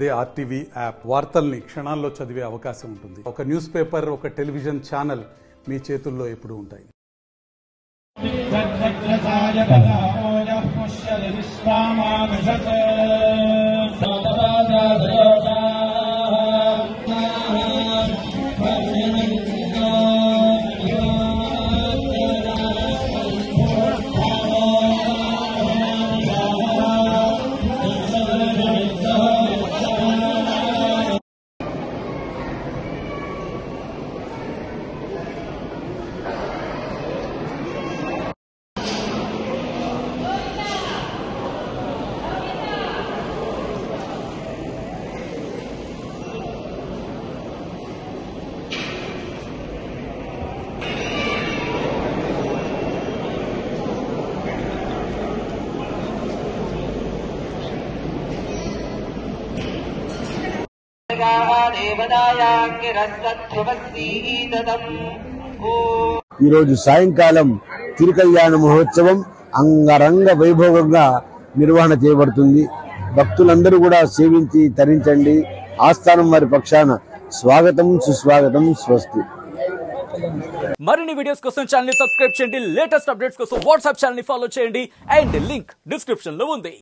They RTV app వార్తల్ని క్షణాల్లో చదివే అవకాశం ఉంటుంది. ఒక న్యూస్ పేపర్, ఒక టెలివిజన్ ఛానల్ మీ చేతుల్లో ఎప్పుడూ ఉంటాయి. ఈ రోజు సాయంకాలం తిరుకల్యాణ మహోత్సవం అంగరంగ వైభవంగా నిర్వహణ చేయబడుతుంది. భక్తులందరూ కూడా సేవించి తరించండి. ఆస్థానం వారి పక్షాన స్వాగతం, సుస్వాగతం, స్వస్తి. మరిన్ని వీడియోస్ కోసం ఛానల్ ని సబ్స్క్రైబ్ చేయండి. లేటెస్ట్ అప్డేట్స్ కోసం వాట్సాప్ ఛానల్ ని ఫాలో చేయండి. అండ్ లింక్ డిస్క్రిప్షన్ లో ఉంది.